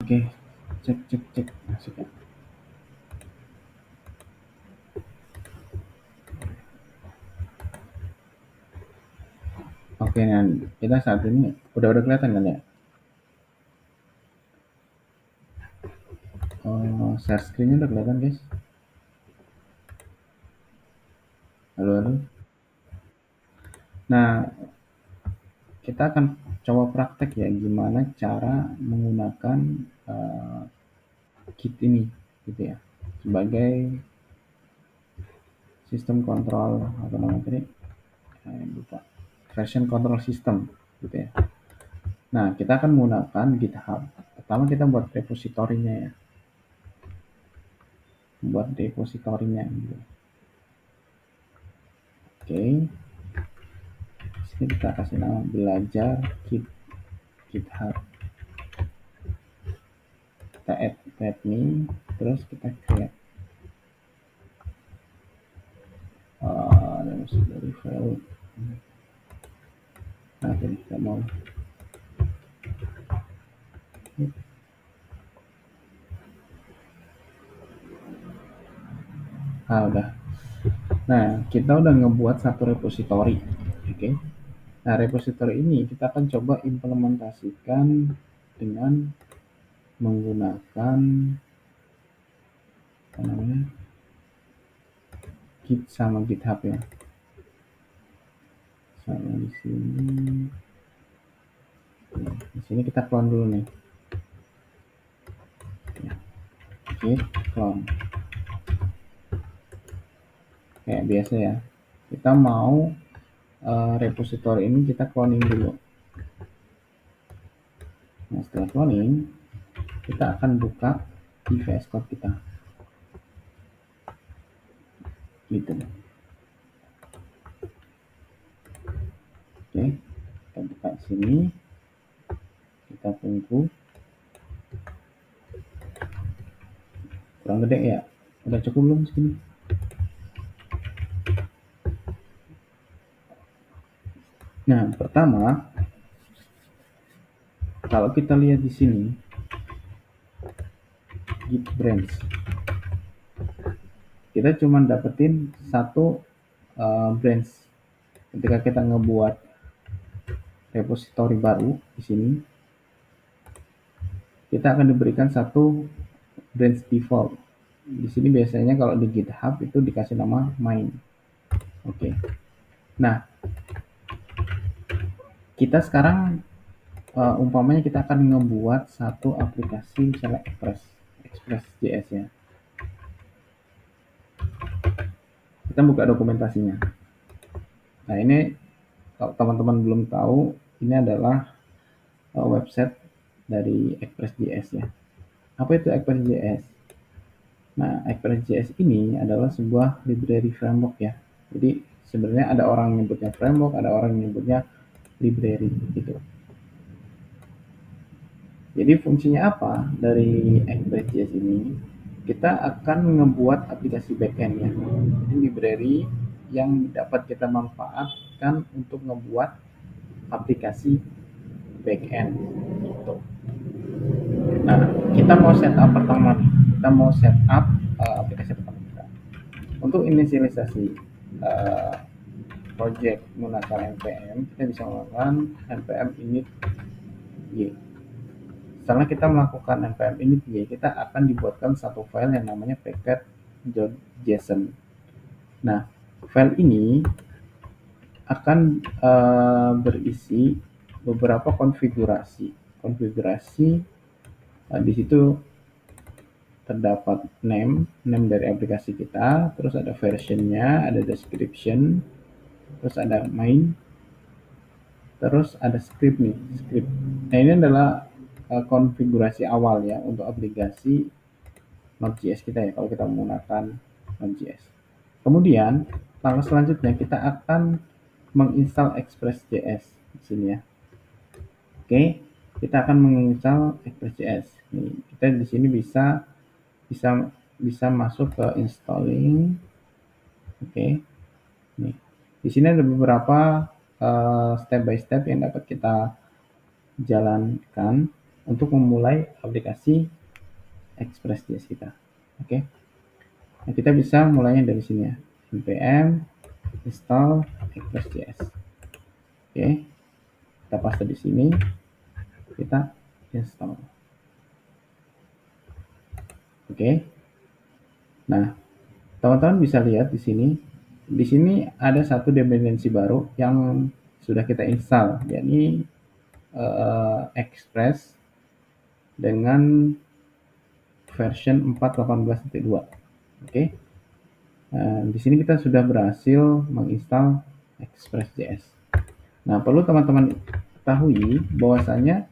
Oke, cek masuk ya. Oke, nah kita saat ini udah kelihatan kan ya? Share screen-nya udah kelihatan guys. Halo. Nah, kita akan coba praktek ya gimana cara menggunakan Git ini gitu ya sebagai sistem kontrol apa namanya tadi? Lupa. Version control system gitu ya. Nah, kita akan menggunakan GitHub. Pertama kita buat repositorinya ya. Buat repositorinya gitu. Oke. Sini kita kasih nama belajar GitHub. Kita add me, terus kita create dari file. Nah, kita mau udah. Nah, kita udah ngebuat satu repository. Oke. Nah, repository ini kita akan coba implementasikan dengan menggunakan apa namanya? Git sama GitHub ya. Sama di sini. Di sini kita clone dulu nih. Ya. Git clone. Kayak biasa ya. Kita mau repository ini kita cloning dulu. Nah, setelah cloning, kita akan buka di VS Code kita. Gitu. Oke, kita buka sini. Kita tunggu. Kurang gede ya? Udah cukup belum segini? Nah, pertama, kalau kita lihat di sini, Git branch, kita cuma dapetin satu branch. Ketika kita ngebuat repository baru di sini, kita akan diberikan satu branch default. Di sini biasanya kalau di GitHub itu dikasih nama main. Oke. Nah, kita sekarang umpamanya kita akan ngebuat satu aplikasi misalnya Express.js ya. Kita buka dokumentasinya. Nah, ini kalau teman-teman belum tahu, ini adalah website dari Express.js ya. Apa itu Express.js? Nah, Express.js ini adalah sebuah library framework ya. Jadi sebenarnya ada orang nyebutnya framework, ada orang nyebutnya library gitu. Jadi fungsinya apa dari Express.js ini? Kita akan ngebuat aplikasi backend ya. Jadi library yang dapat kita manfaatkan untuk ngebuat aplikasi backend gitu. Nah, kita mau setup pertama, kita mau setup aplikasi pertama kita. Untuk inisialisasi project menggunakan npm, kita bisa melakukan npm init y. Setelah kita melakukan npm init y, kita akan dibuatkan satu file yang namanya package.json. Nah, file ini akan berisi beberapa konfigurasi. Di situ terdapat name dari aplikasi kita, terus ada versionnya, ada description, terus ada main, terus ada script nih, script. Nah, ini adalah konfigurasi awal ya untuk aplikasi Node.js kita ya, kalau kita menggunakan Node.js. Kemudian langkah selanjutnya kita akan menginstal Express.js di sini ya. Oke, kita akan menginstal Express.js. Nih, kita di sini bisa masuk ke installing. Oke. Nih, di sini ada beberapa step by step yang dapat kita jalankan. untuk memulai aplikasi Express.js kita. Oke. Nah, kita bisa mulainya dari sini ya. npm install Express.js. Oke. Kita paste di sini. Kita install. Oke. Nah, teman-teman bisa lihat di sini. Di sini ada satu dependensi baru yang sudah kita install, yakni Express dengan version 4.18.2. Oke. Nah, di sini kita sudah berhasil menginstal Express.js. Nah, perlu teman-teman ketahui bahwasanya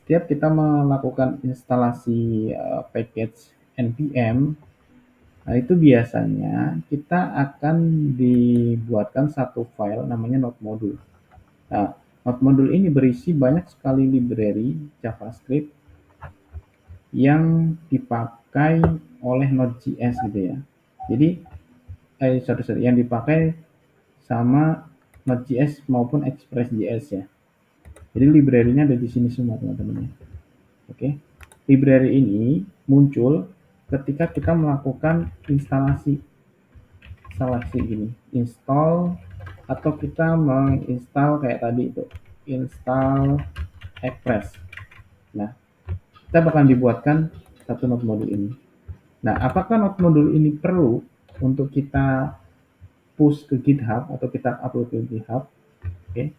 setiap kita melakukan instalasi package npm, nah itu biasanya kita akan dibuatkan satu file namanya node module. Nah, node module ini berisi banyak sekali library JavaScript yang dipakai oleh Node.js gitu ya. Jadi yang dipakai sama Node.js maupun Express.js ya. Jadi library-nya ada di sini semua teman-teman ya. Oke. Library ini muncul ketika kita melakukan instalasi gini, install, atau kita menginstal kayak tadi itu, install Express. Nah, kita bakal dibuatkan satu node module ini. Nah, apakah node module ini perlu untuk kita push ke GitHub atau kita upload ke GitHub? Oke.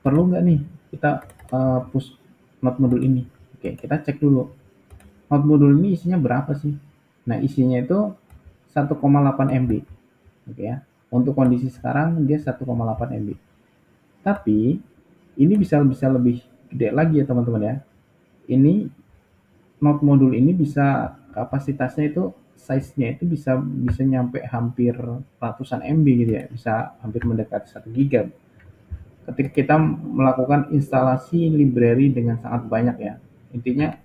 Perlu nggak nih kita push node module ini? Oke, kita cek dulu. Node module ini isinya berapa sih? Nah, isinya itu 1,8 MB. Oke ya. Untuk kondisi sekarang dia 1,8 MB. Tapi ini bisa lebih gede lagi ya teman-teman ya. Ini node module ini bisa kapasitasnya itu size-nya itu bisa nyampe hampir ratusan MB gitu ya. Bisa hampir mendekati 1 GB. Ketika kita melakukan instalasi library dengan sangat banyak ya. Intinya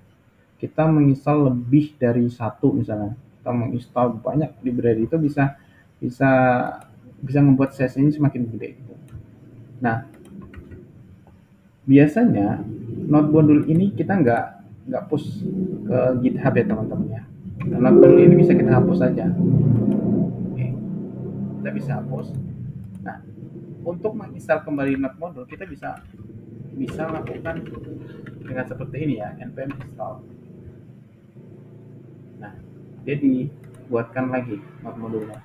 kita menginstal lebih dari satu misalnya. Kita menginstal banyak library itu bisa membuat size ini semakin gede gitu. Nah, biasanya node module ini kita nggak push ke GitHub ya teman-teman ya. Karena module ini bisa kita hapus saja. Oke, kita bisa hapus. Nah, untuk menginstal kembali node module kita bisa lakukan dengan seperti ini ya, npm install. Nah, dia dibuatkan lagi node modulnya.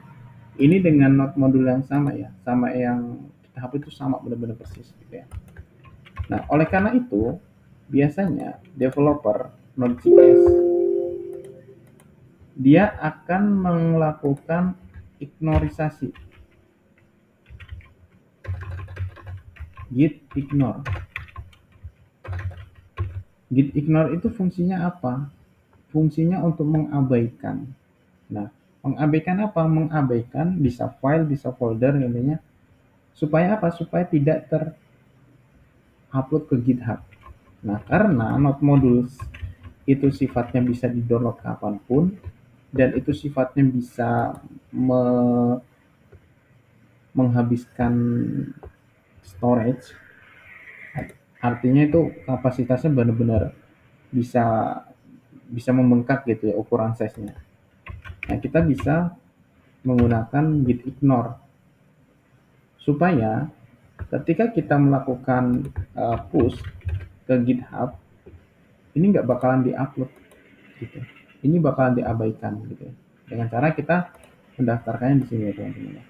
Ini dengan node modul yang sama ya, sama yang kita hapus itu sama benar-benar persis gitu ya. Nah, oleh karena itu biasanya developer Node.js dia akan melakukan ignorisasi, git ignore. Git ignore itu fungsinya apa? Fungsinya untuk mengabaikan. Nah, mengabaikan apa? Mengabaikan bisa file, bisa folder intinya. Supaya apa? Supaya tidak terupload ke GitHub. Nah, karena node modules itu sifatnya bisa di-download kapanpun, dan itu sifatnya bisa menghabiskan storage, artinya itu kapasitasnya benar-benar bisa membengkak gitu ya ukuran size-nya. Nah, kita bisa menggunakan git ignore supaya ketika kita melakukan push ke GitHub ini nggak bakalan diupload gitu. Ini bakalan diabaikan gitu. Dengan cara kita mendaftarkannya di sini ya teman-teman.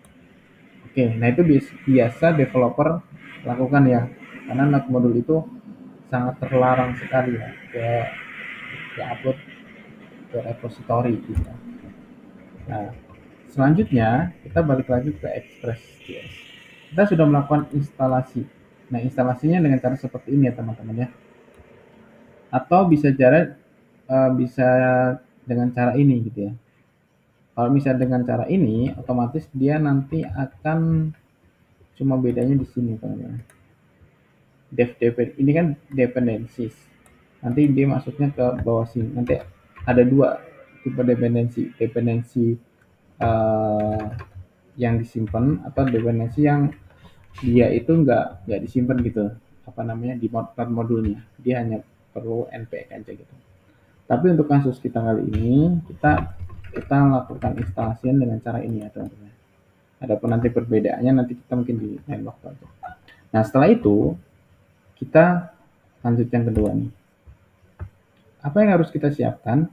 Oke, nah itu biasa developer lakukan ya, karena node module itu sangat terlarang sekali ya ke upload ke repository gitu. Nah, selanjutnya kita balik lagi ke Express.js. Kita sudah melakukan instalasi. Nah, instalasinya dengan cara seperti ini ya teman-teman ya. Atau bisa dengan cara ini gitu ya. Kalau misalnya dengan cara ini, otomatis dia nanti akan cuma bedanya di sini teman-teman. Ini kan dependencies. Nanti dia masuknya ke bawah sini. Nanti ada dua tipe dependensi. Dependensi yang disimpan atau dependensi yang dia itu nggak disimpan gitu. Apa namanya di node modulnya. Dia hanya perlu npx aja gitu. Tapi untuk kasus kita kali ini, kita lakukan instalasian dengan cara ini ya teman-teman. Adapun nanti perbedaannya nanti kita mungkin di lain waktu aja. Nah setelah itu kita lanjut yang kedua nih. Apa yang harus kita siapkan?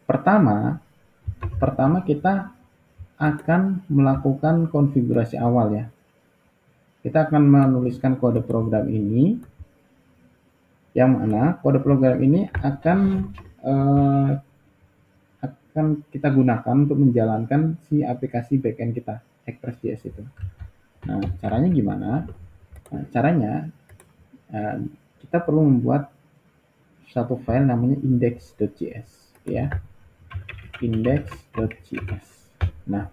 Pertama kita akan melakukan konfigurasi awal ya. Kita akan menuliskan kode program ini, yang mana kode program ini akan kita gunakan untuk menjalankan si aplikasi backend kita, Express.js itu. Nah, caranya gimana? Nah, caranya kita perlu membuat satu file namanya index.js ya. Index.js. Nah,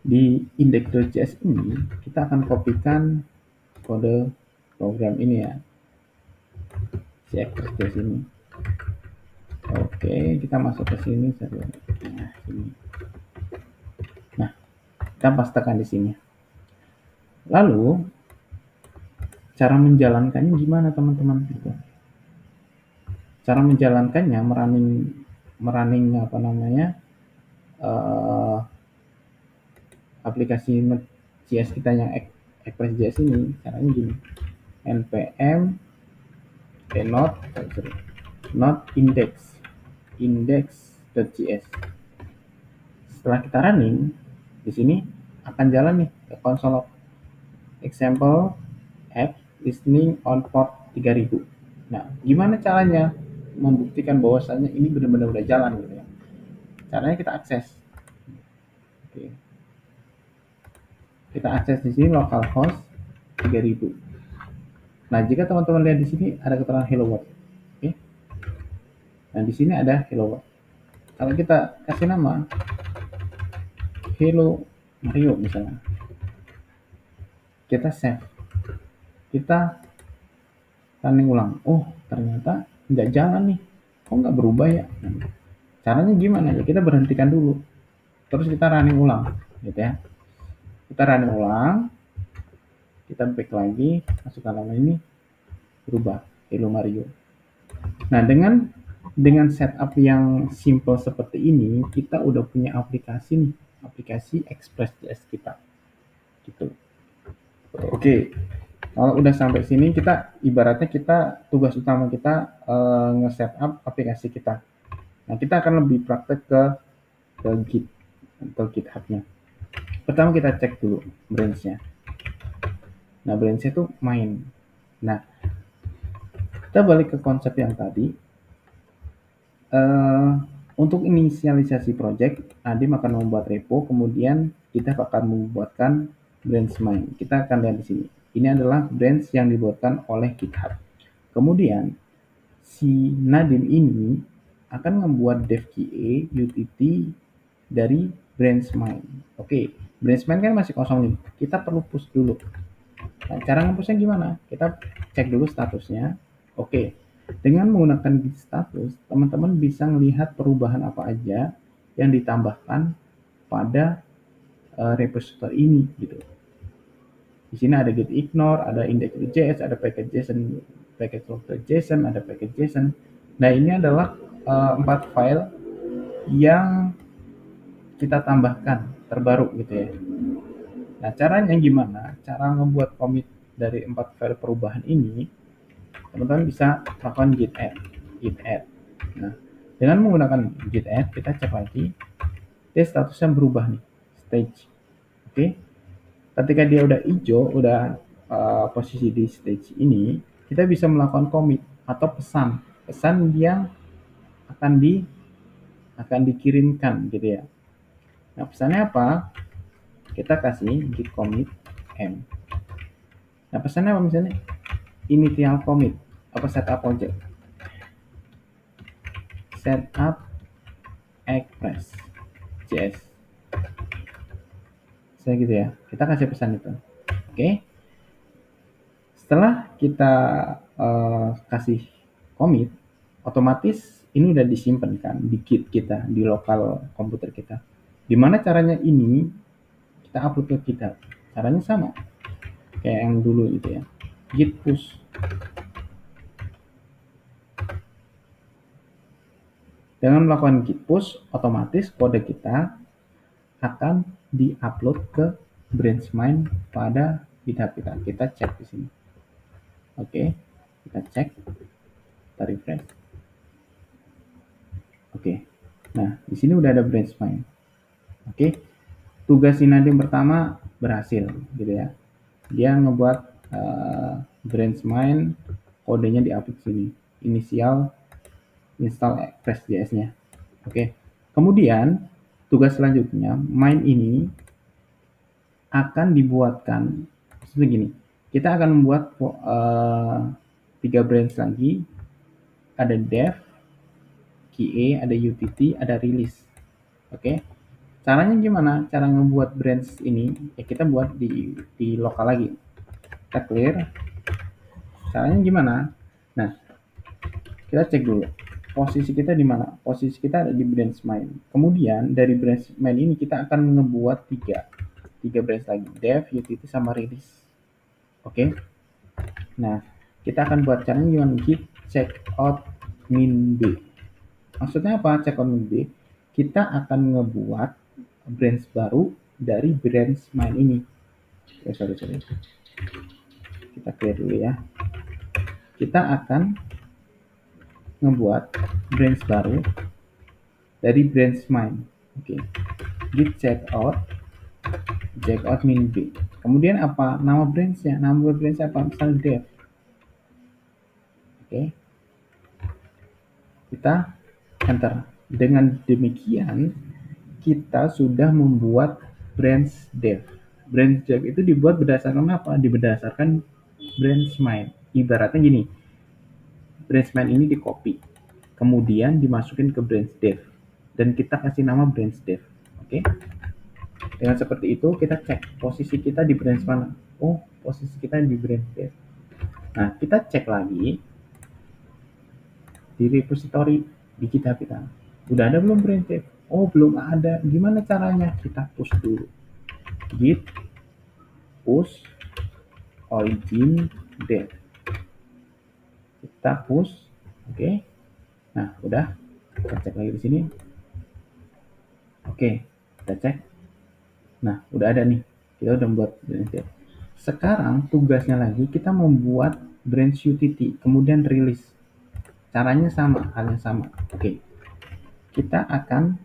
di index.js ini kita akan kopikan kode program ini ya. Si Express.js ini. Oke, kita masuk ke sini saja. Nah, sini. Nah, kita pastekan di sini. Lalu cara menjalankannya gimana teman-teman? Gitu. Cara menjalankannya merunning apa namanya aplikasi JS kita yang Express.js ini, caranya gini: npm not index.js. Setelah kita running, di sini akan jalan nih ke konsol example app listening on port 3000. Nah, gimana caranya membuktikan bahwasannya ini benar-benar udah jalan gitu ya? Caranya kita akses. Oke. Kita akses di sini localhost 3000. Nah, jika teman-teman lihat di sini ada keterangan hello world. Oke. Nah, di sini ada hello world. Kalau kita kasih nama hello Mario misalnya, kita save, kita running ulang. Oh, ternyata nggak jalan nih. Kok nggak berubah ya? Nah, caranya gimana ya? Kita berhentikan dulu, terus kita running ulang, gitu ya. Kita running ulang, kita back lagi, masukkan nama ini, berubah hello Mario. Nah, dengan setup yang simple seperti ini, kita udah punya aplikasi nih, aplikasi Express.js kita, gitu. Oke, kalau udah sampai sini, kita ibaratnya tugas utama kita nge-setup aplikasi kita. Nah, kita akan lebih praktek ke Git atau GitHub-nya. Pertama kita cek dulu branch-nya. Nah, branch-nya itu main. Nah, kita balik ke konsep yang tadi. Untuk inisialisasi project, Adim akan membuat repo, kemudian kita akan membuatkan branch main. Kita akan lihat di sini. Ini adalah branch yang dibuatkan oleh GitHub. Kemudian si Nadim ini akan membuat dev.key utility dari branch main. Oke, branch main kan masih kosong nih. Kita perlu push dulu. Nah, cara nge-pushnya gimana? Kita cek dulu statusnya. Oke, dengan menggunakan git status, teman-teman bisa melihat perubahan apa aja yang ditambahkan pada repository ini, gitu. Di sini ada git ignore, ada index.js, ada package.json, package.json, ada package.json. Nah, ini adalah 4 file yang kita tambahkan terbaru gitu ya. Nah, caranya gimana? Cara membuat commit dari 4 file perubahan ini, teman-teman bisa lakukan git add. Nah, dengan menggunakan git add, kita cek lagi, dia statusnya berubah nih, stage. Oke, ketika dia udah hijau, udah posisi di stage ini, kita bisa melakukan commit atau pesan yang akan dikirimkan gitu ya. Nah, pesannya apa? Kita kasih git commit m. Nah, pesannya apa misalnya? Initial commit apa setup project, setup Express.js, saya gitu ya. Kita kasih pesan itu. Oke. Setelah kita kasih commit, otomatis ini udah disimpan kan di Git kita, di lokal komputer kita. Gimana caranya ini? Kita upload ke GitHub. Caranya sama kayak yang dulu gitu ya. Git push. Dengan melakukan git push, otomatis kode kita akan di-upload ke branch main pada GitHub kita. Kita cek di sini. Oke, kita cek, kita refresh. Oke, nah di sini udah ada branch main. Oke, tugas Nadiem pertama berhasil, gitu ya. Dia ngebuat branch main, kodenya di-upload sini. Inisial install Express.js-nya. Oke, kemudian tugas selanjutnya, main ini akan dibuatkan seperti gini. Kita akan membuat 3 branch lagi. Ada dev, QA, ada UTT, ada release. Oke. Caranya gimana? Cara ngebuat branch ini ya kita buat di lokal lagi. Kita clear. Caranya gimana? Nah, kita cek dulu. Posisi kita di mana? Posisi kita ada di branch main. Kemudian dari branch main ini kita akan ngebuat 3 branch lagi, dev, utility, sama release. Oke. Nah, kita akan buat caranya gimana? Git checkout min b. Maksudnya apa checkout min b? Kita akan ngebuat branch baru dari branch main ini. Sorry. Kita clear dulu ya. Kita akan ngebuat branch baru dari branch main. Oke. Git checkout min b. Kemudian apa? Nama branchnya. Nama branchnya apa? Misalnya dev. Oke. Kita enter. Dengan demikian kita sudah membuat branch dev. Branch dev itu dibuat berdasarkan apa? Berdasarkan branch main. Ibaratnya gini. Branch main ini di copy. Kemudian dimasukin ke branch dev. Dan kita kasih nama branch dev. Oke. Dengan seperti itu kita cek posisi kita di branch mana. Oh, posisi kita di branch dev. Nah, kita cek lagi di repository di GitHub kita. Udah ada belum branch dev? Oh, belum ada. Gimana caranya? Kita push dulu. Git push origin dev. Kita push. Oke. Nah, udah. Kita cek lagi di sini. Oke, kita cek. Nah, udah ada nih. Kita udah membuat branch dev. Sekarang tugasnya lagi kita membuat branch UTT, kemudian release. Caranya sama, halnya sama. Oke. Kita akan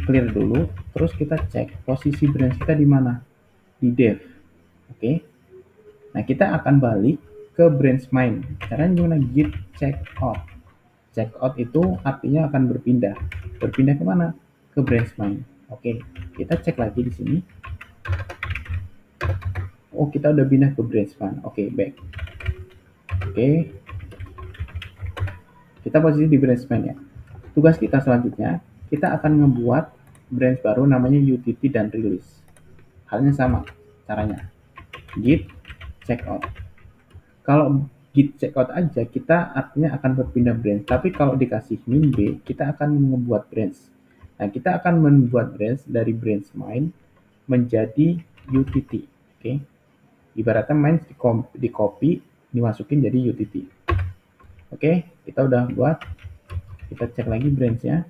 clear dulu, terus kita cek posisi branch kita di mana? Di dev. Oke. Nah, kita akan balik ke branch main. Caranya gimana? Git checkout. Checkout itu artinya akan berpindah. Berpindah kemana? Ke branch main. Oke, kita cek lagi di sini. Oh, kita udah pindah ke branch main. Oke, back. Oke. Kita posisi di branch main ya. Tugas kita selanjutnya, kita akan ngebuat branch baru namanya UTT dan release. Halnya sama caranya. Git checkout. Kalau git checkout aja, kita artinya akan berpindah branch. Tapi kalau dikasih min b, kita akan membuat branch. Nah, kita akan membuat branch dari branch main menjadi UTT. Oke. Ibaratnya main di copy, dimasukin jadi UTT. Oke, kita udah buat. Kita cek lagi branch-nya.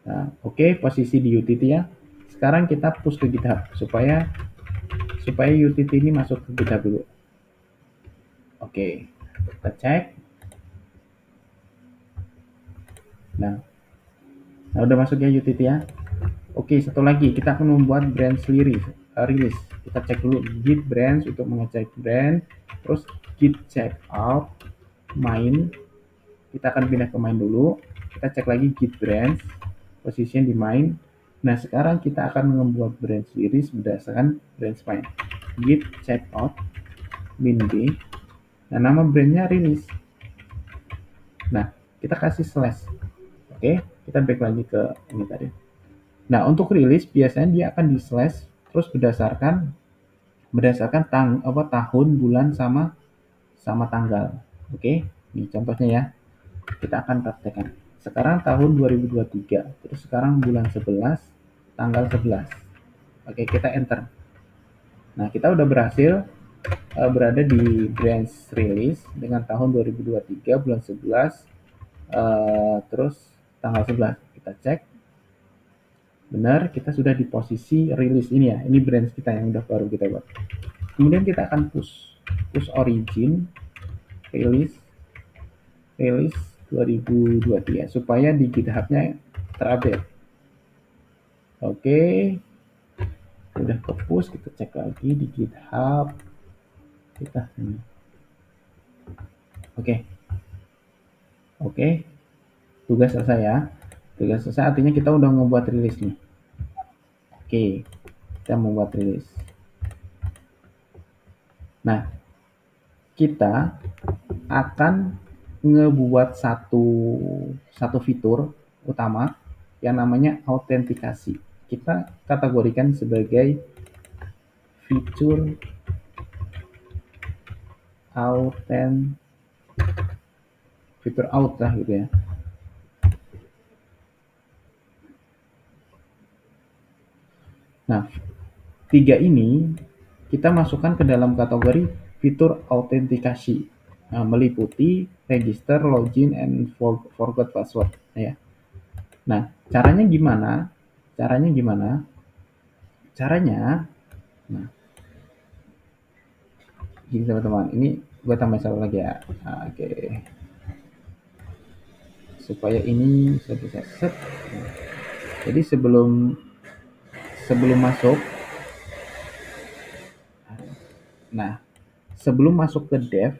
Nah, oke, posisi di UTT ya. Sekarang kita push ke GitHub supaya UTT ini masuk ke GitHub dulu. Oke, kita cek. Nah, udah masuk ya UTT ya. Oke, satu lagi kita akan membuat branch release. Kita cek dulu git branch untuk mengecek branch, terus git checkout main. Kita akan pindah ke main dulu. Kita cek lagi git branch, posisinya di main. Nah, sekarang kita akan membuat branch release berdasarkan branch main. Git checkout min b. Nah, nama branchnya release. Nah, kita kasih slash. Oke, kita back lagi ke ini tadi. Nah, untuk rilis biasanya dia akan di slash terus berdasarkan tahun, bulan sama tanggal. Oke, ini contohnya ya. Kita akan praktekkan. Sekarang tahun 2023, terus sekarang bulan 11, tanggal 11. Oke, kita enter. Nah, kita udah berhasil berada di branch release dengan tahun 2023 bulan 11, terus tanggal 11. Kita cek, benar kita sudah di posisi release ini ya, ini branch kita yang udah baru kita buat. Kemudian kita akan push origin release 2023 supaya di GitHub-nya terupdate. Oke, udah ke push, kita cek lagi di GitHub kita. Oke, tugas selesai ya. Tugas selesai artinya kita udah membuat rilis nih. Oke, kita membuat rilis. Nah, kita akan ngebuat satu fitur utama yang namanya autentikasi. Kita kategorikan sebagai fitur out lah gitu ya. Nah, 3 ini kita masukkan ke dalam kategori fitur autentikasi. Nah, meliputi register, login, and forgot password ya. Nah, caranya gimana? Nah, gini teman-teman, ini gue tambah satu lagi ya. Oke. Supaya ini bisa set. Jadi sebelum masuk, nah sebelum masuk ke dev,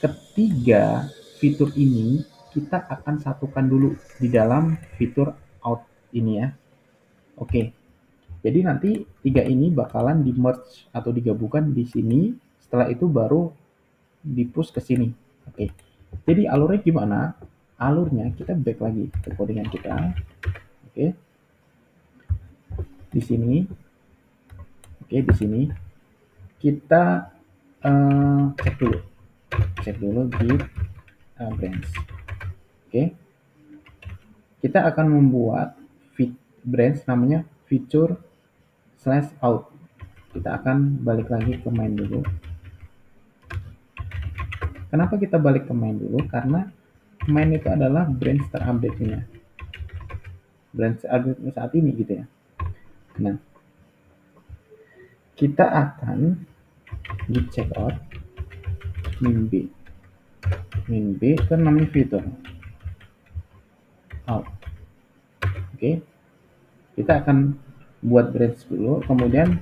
ketiga fitur ini kita akan satukan dulu di dalam fitur out ini ya. Oke, jadi nanti 3 ini bakalan di merge atau digabungkan di sini, setelah itu baru di push ke sini. Oke, jadi alurnya gimana? Alurnya kita back lagi ke codingan kita. Oke, di sini. Oke, di sini kita cek dulu git branch. Oke, kita akan membuat branch namanya feature /out. Kita akan balik lagi ke main dulu. Kenapa kita balik ke main dulu? Karena main itu adalah branch terupdate-nya, branch update saat ini gitu ya. Nah, kita akan git checkout min b kan namanya fitur out. Oke, kita akan buat branch dulu, kemudian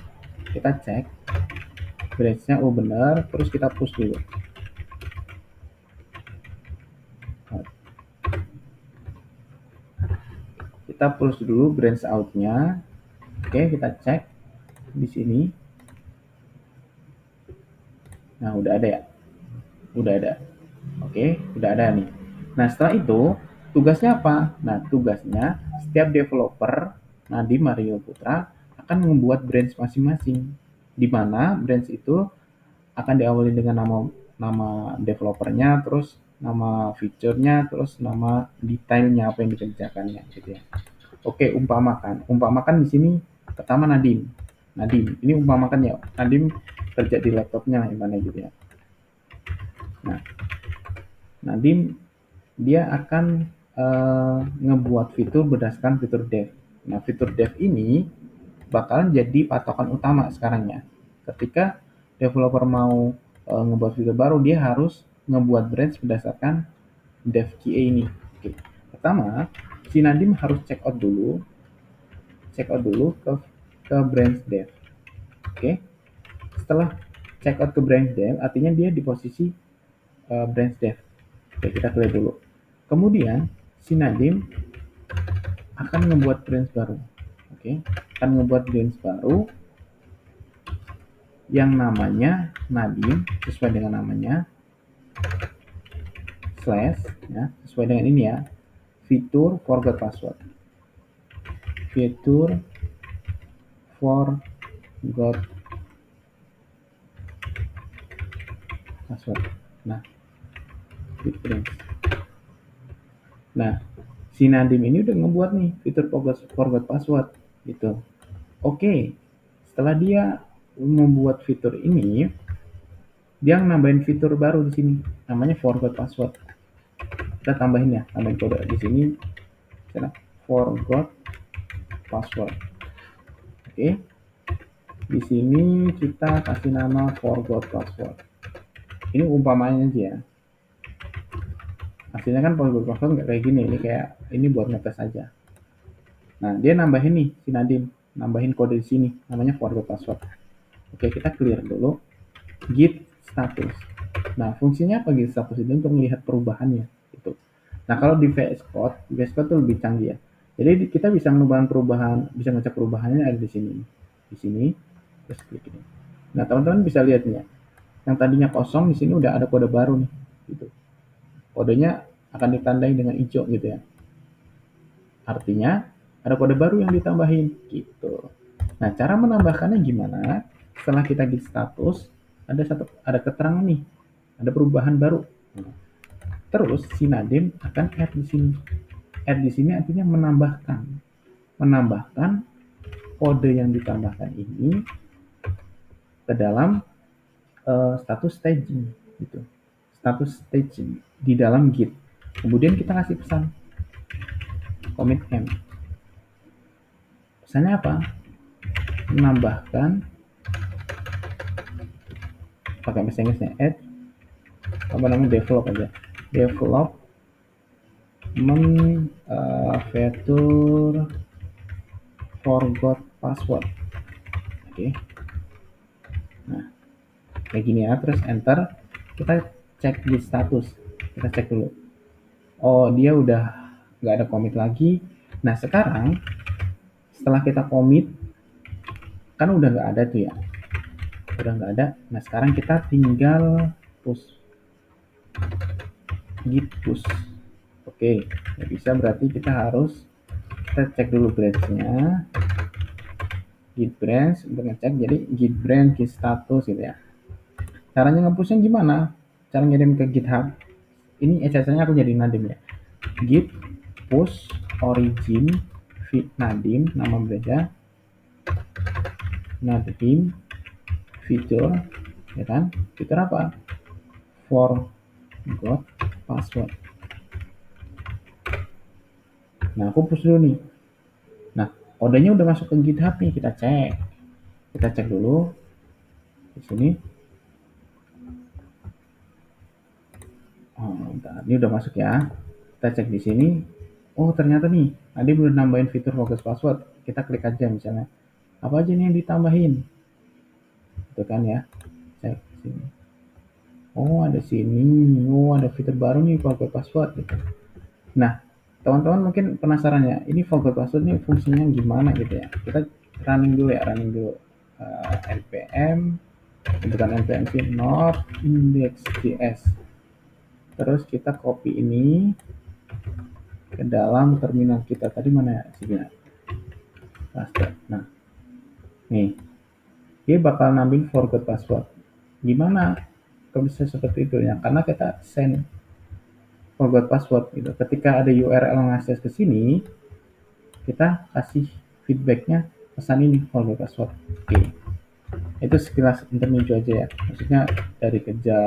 kita cek branch-nya benar, terus kita push dulu. Kita push dulu branch out-nya. Oke, kita cek di sini. Nah, udah ada ya? Udah ada. Oke, udah ada nih. Nah, setelah itu tugasnya apa? Nah, tugasnya setiap developer di Mario Putra akan membuat branch masing-masing, di mana branch itu akan diawali dengan nama developernya, terus nama fiturnya, terus nama detailnya apa yang dikerjakannya gitu ya. Oke, umpamakan di sini pertama Nadim, ini umpamakan ya, Nadim kerja di laptopnya gimana gitu ya. Nah, Nadim dia akan ngebuat fitur berdasarkan fitur dev. Nah, fitur dev ini bakalan jadi patokan utama sekarang ya. Ketika developer mau ngebuat fitur baru, dia harus ngebuat branch berdasarkan dev QA ini. Oke. Pertama, si Nadim harus check out dulu ke branch dev. Oke. Setelah check out ke branch dev, artinya dia di posisi branch dev. Oke, kita clear dulu. Kemudian si Nadim akan membuat branch baru. Oke, akan membuat branch baru yang namanya Nadim, sesuai dengan namanya, slash ya, sesuai dengan ini ya, fitur forgot password. Fitur forgot password. Nah, nah, si Nadim ini udah ngebuat nih fitur forgot password gitu. Oke, setelah dia membuat fitur ini, dia nambahin fitur baru di sini, namanya forgot password. Kita tambahin ya, tambahin kode di sini, forgot password. Oke, di sini kita kasih nama forgot password. Ini umpamanya aja ya. Hasilnya kan forgot password nggak kayak gini, ini buat ngetes aja. Nah, dia nambahin nih si Nadim, nambahin kode di sini, namanya forgot password. Oke, kita clear dulu. Git status. Nah, fungsinya apa git status itu? Untuk melihat perubahannya itu. Nah, kalau di VS Code tuh lebih canggih ya. Jadi kita bisa mengubah perubahan, bisa ngecek perubahannya ada di sini. Di sini, terus klik ini. Nah, teman-teman bisa lihat nih ya. Yang tadinya kosong di sini udah ada kode baru nih, gitu. Kodenya akan ditandai dengan hijau gitu ya. Artinya ada kode baru yang ditambahin gitu. Nah, cara menambahkannya gimana? Setelah kita git status, ada keterangan nih, ada perubahan baru. Terus si Nadim akan add di sini. Add di sini artinya menambahkan kode yang ditambahkan ini ke dalam status staging gitu. Status staging di dalam git. Kemudian kita kasih pesan commit M. Pesannya apa? Menambahkan pakai bahasa Inggrisnya add develop aja, development feature forgot password. Oke. Nah, kayak gini ya, terus enter, kita cek di status, kita cek dulu. Oh, dia udah nggak ada commit lagi. Nah, sekarang setelah kita commit, kan udah nggak ada tuh ya, udah nggak ada. Nah, sekarang kita tinggal push, git push. Oke, nggak bisa, berarti kita cek dulu branch-nya, git branch untuk ngecek. Jadi git branch, git status gitu ya. Caranya nge-pushnya gimana? Cara ngirim ke GitHub. Ini ejazahnya aku jadi Nadim ya. Git push origin Nadim, nama branch-nya Nadim feature, ya kan? Fitur apa? Forgot password. Nah, aku push dulu nih. Nah, kodenya udah masuk ke GitHub nih, kita cek dulu di sini. Oh, bentar. Ini udah masuk ya. Kita cek di sini. Oh, ternyata nih, ada belum nambahin fitur forgot password. Kita klik aja misalnya. Apa aja nih yang ditambahin? Itu kan ya. Cek sini. Oh, ada sini. Oh, ada fitur baru nih forgot password gitu. Nah, teman-teman mungkin penasaran ya, ini forgot password ini fungsinya gimana gitu ya. Kita running dulu npm, bukan npm sih, not index.js. Terus kita copy ini ke dalam terminal kita. Tadi mana ya sini? Nah, nih, dia bakal ngambil forgot password. Gimana kok bisa seperti itu ya? Karena kita send forgot password gitu. Ketika ada URL ngakses ke sini, kita kasih feedbacknya pesan ini forgot password. Oke. Itu sekilas intermezzo aja ya. Maksudnya dari kerja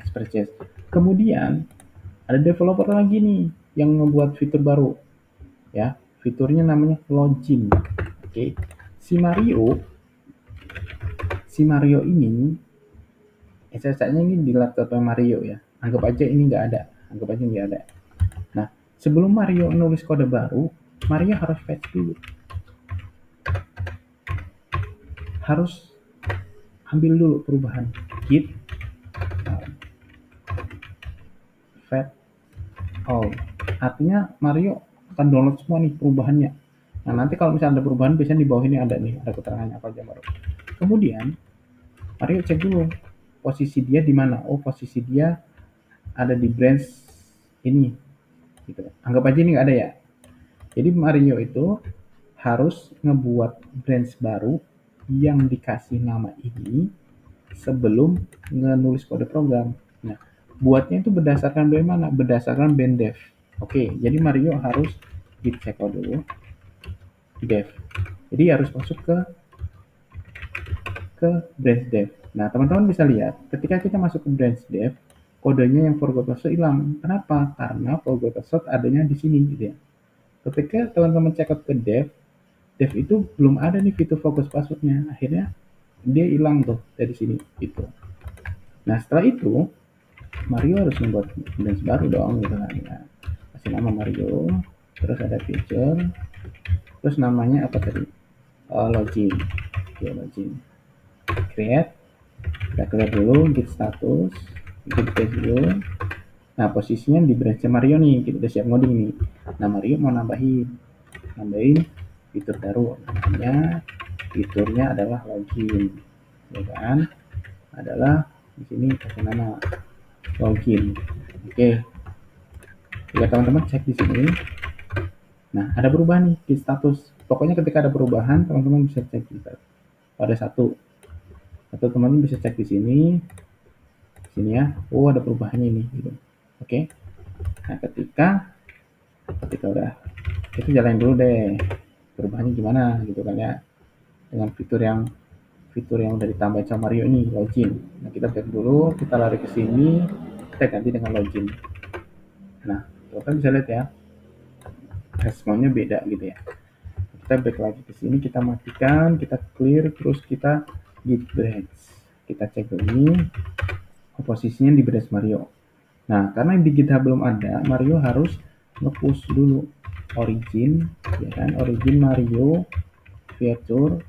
Express.js. Kemudian ada developer lagi nih yang membuat fitur baru. Ya, fiturnya namanya login. Oke. Si Mario ini SSH-nya ini di laptop Mario ya. Anggap aja ini nggak ada. Nah, sebelum Mario nulis kode baru, Mario harus fetch dulu. Harus ambil dulu perubahan. Git fetch all. Artinya Mario akan download semua nih perubahannya. Nah, nanti kalau misalnya ada perubahan, biasanya di bawah ini ada keterangannya apa aja baru. Kemudian Mario cek dulu posisi dia di mana. Oh, posisi dia ada di branch ini gitu. Anggap aja ini nggak ada ya. Jadi Mario itu harus ngebuat branch baru yang dikasih nama ini sebelum nulis kode program. Nah, buatnya itu berdasarkan dari mana? Berdasarkan band dev. Oke, jadi Mario harus git check dulu dev. Jadi harus masuk ke branch dev. Nah, teman-teman bisa lihat ketika kita masuk ke branch dev, kodenya yang forgot password hilang. Kenapa? Karena forgot password adanya di sini gitu ya. Ketika teman-teman check out ke dev itu belum ada nih fitur forgot passwordnya. Akhirnya dia hilang tuh dari sini gitu. Nah, setelah itu Mario harus membuat branch baru dong gitu kan ya. Kasih nama Mario, terus ada feature, terus namanya apa tadi? Login. Oke, login. Create, kita clear dulu git status, git base dulu. Nah, posisinya di branch Mario nih, kita udah siap ngoding nih. Nah, Mario mau nambahin fitur baru, namanya fiturnya adalah login, ya kan? Adalah di sini kasih nama login. Oke, jika teman-teman cek di sini, nah ada perubahan nih di status. Pokoknya ketika ada perubahan, teman-teman bisa cek di status. Ada satu teman-teman bisa cek di sini ya. Oh, ada perubahannya ini, gitu. Oke. Nah, ketika udah itu jalanin dulu deh perubahannya gimana gitu kan ya, dengan fitur yang udah ditambahin sama Mario ini, login. Nah, kita back dulu, kita lari ke sini, kita ganti dengan login. Nah, kita bisa lihat ya, responnya beda gitu ya. Kita back lagi ke sini, kita matikan, kita clear, terus kita git branch. Kita cek dulu posisinya di branch Mario. Nah, karena di GitHub belum ada, Mario harus nge-push dulu origin, ya kan? Origin Mario, feature,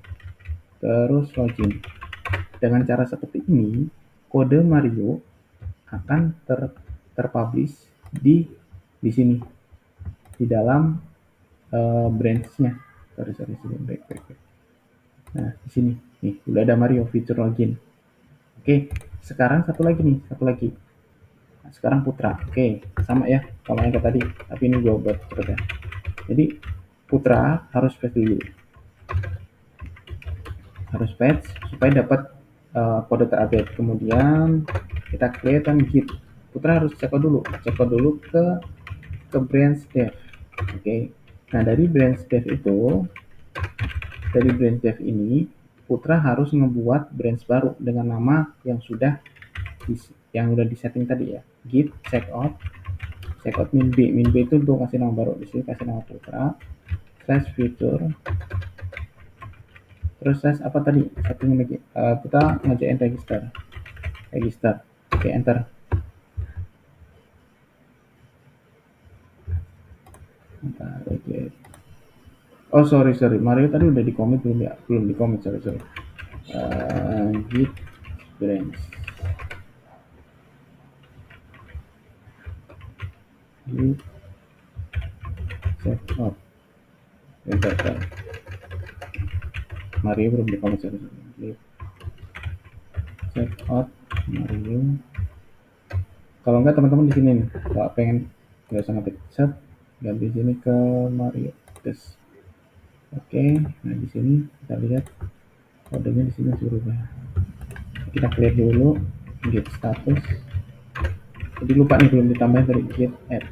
terus login. Dengan cara seperti ini, kode Mario akan terpublish di sini, di dalam branch-nya. Sorry, back. Nah, di sini nih udah ada Mario feature login. Oke, sekarang satu lagi. Nah, sekarang Putra. Oke, sama ya sama yang tadi, tapi ini gue buat cepet ya. Jadi Putra harus fetch dulu, supaya dapat kode terupdate. Kemudian kita create dan git. Putra harus cek dulu ke branch dev. Oke. Nah, dari branch dev ini Putra harus ngebuat branch baru dengan nama yang sudah disetting tadi ya. Git checkout min b itu untuk kasih nama baru. Di sini kasih nama Putra /feature, terus apa tadi satunya lagi, kita ngajain register. Oke, enter. Oh, sorry, Mario tadi udah di commit belum ya? Belum di commit, sorry. Git branch, git checkout, enter. Mario belum di commit, sorry. Git checkout Mario. Kalau enggak teman-teman di sini nih, kalau pengen nggak usah ngetik set, ganti sini ke Mario. Terus oke, nah di sini kita lihat kodenya di sini berubah. Kita clear dulu git status. Jadi lupa nih belum ditambahin dari git add,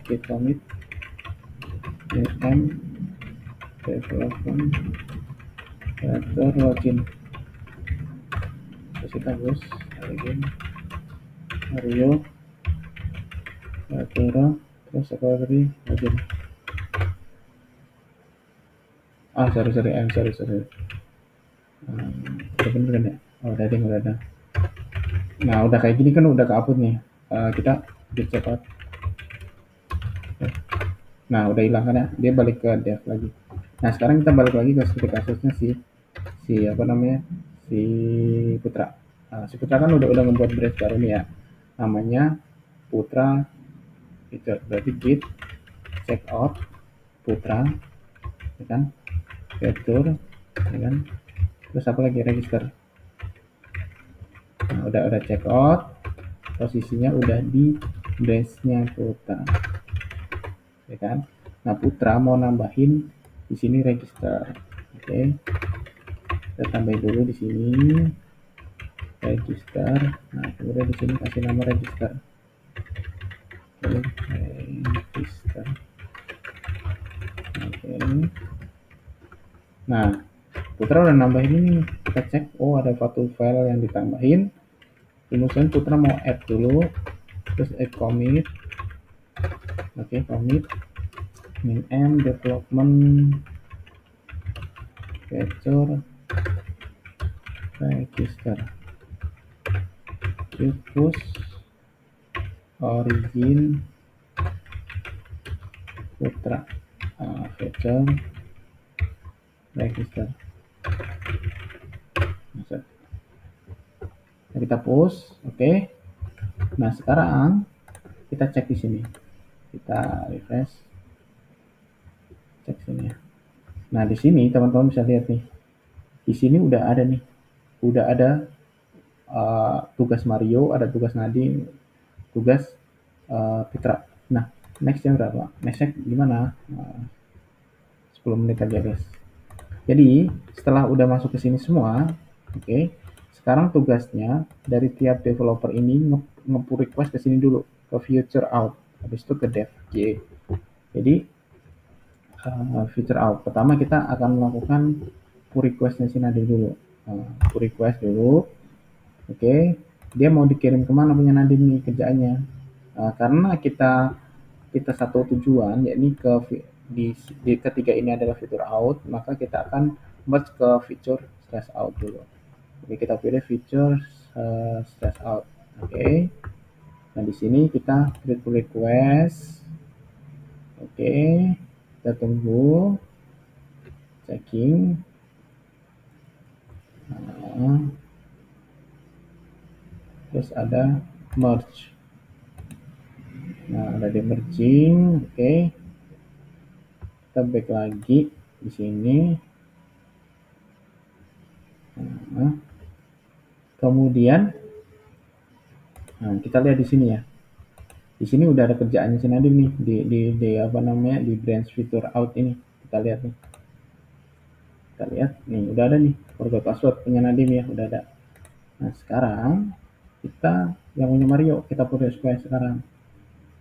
git commit, nm development creator login. Terus kita hapus login Mario creator, terus apa tadi login. Sorry. Udah bener kan ya? Oh, udah ada. Nah, udah kayak gini kan udah ke-upload nih. Kita git checkout. Nah, udah hilang kan ya? Dia balik ke dev lagi. Nah, sekarang kita balik lagi ke seperti kasusnya si Putra. Nah, si Putra kan udah membuat branch baru nih ya. Namanya Putra itu berarti git checkout Putra, ya kan? Feature, ya kan? Terus apa lagi, register. Nah, udah check out, posisinya udah di branch-nya Putra, ya kan? Nah, Putra mau nambahin di sini register. Oke. Kita tambahin dulu di sini register. Nah, kemudian di sini kasih nama register. Register. Oke. Nah, Putra udah nambahin ini, kita cek, oh ada satu file yang ditambahin. Kemudian Putra mau add dulu, terus add commit. Oke, commit min m development feature register push origin Putra feature register. Nah, kita push, oke. Nah, sekarang kita cek di sini. Kita refresh. Cek sini ya. Nah, di sini teman-teman bisa lihat nih. Di sini udah ada nih. Udah ada tugas Mario, ada tugas Nadine, tugas Putra. Nah, nextnya berapa? Nextnya gimana? 10 menit aja guys. Jadi setelah udah masuk ke sini semua, oke, sekarang tugasnya dari tiap developer ini nge-pull request ke sini dulu, ke future out, habis itu ke dev. Jadi future out pertama kita akan melakukan pull requestnya si Nadine dulu. Pull request dulu, oke. Dia mau dikirim kemana punya Nadine nih kerjaannya? Karena kita satu tujuan, yakni di ketiga ini adalah fitur out, maka kita akan merge ke fitur stress out dulu. Oke, kita pilih fitur stress out. Oke. Nah, di sini kita create pull request. Oke, kita tunggu checking. Nah, terus ada merge. Nah, ada di merging. Oke. Kita back lagi di sini. Nah, kemudian kita lihat di sini ya. Di sini udah ada kerjaannya si Nadine nih di apa namanya di branch fitur out ini. Kita lihat nih. Kita lihat nih udah ada nih forgot password punya Nadine ya, udah ada. Nah, sekarang kita yang punya Mario kita pull request sekarang.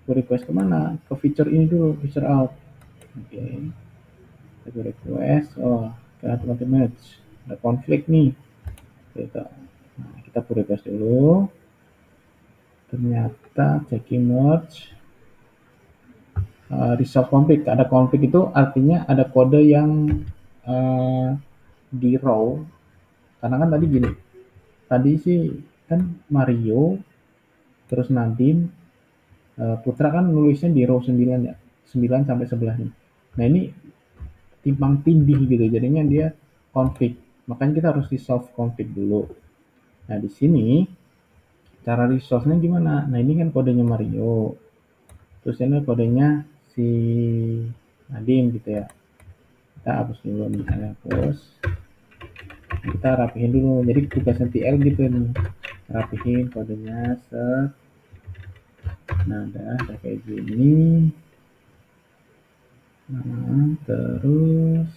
Pull request kemana? Ke fitur ini dulu, fitur out. Oke. Kita pull request. Oh, kita automatic match. Ada konflik nih. Gitu. Nah, kita pull request dulu. Ternyata checking merge. Resolve konflik. Ada konflik itu artinya ada kode yang di row. Karena kan tadi gini. Tadi sih kan Mario, terus Nadine, Putra kan nulisnya di row 9 ya. 9 sampai 11 nih. Nah, ini timpang tindih gitu. Jadinya dia konflik. Makanya kita harus resolve konflik dulu. Nah, di sini cara resolve-nya gimana? Nah, ini kan kodenya Mario. Terus ini kodenya si Nadine gitu ya. Kita hapus dulu nih, hapus. Kita rapihin dulu. Jadi tugasnya TL gitu nih. Rapihin kodenya, set. Nah, udah kayak gini. Nah, terus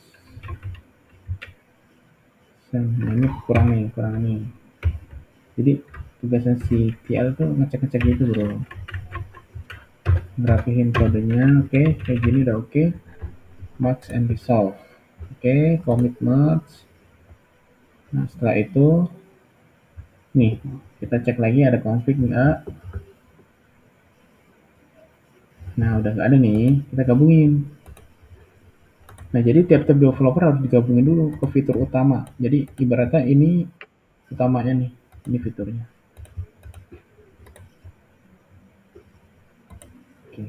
ini kurang nih. Jadi tugasnya si TL tuh ngecek gitu bro. Rapihin kodenya, oke, kayak gini udah oke. Merge and resolve. Oke, commit merge. Nah, setelah itu nih, kita cek lagi ada konflik enggak. Nah, udah nggak ada nih, kita gabungin. Nah, jadi tiap-tiap developer harus digabungin dulu ke fitur utama. Jadi ibaratnya ini utamanya nih, ini fiturnya. Oke.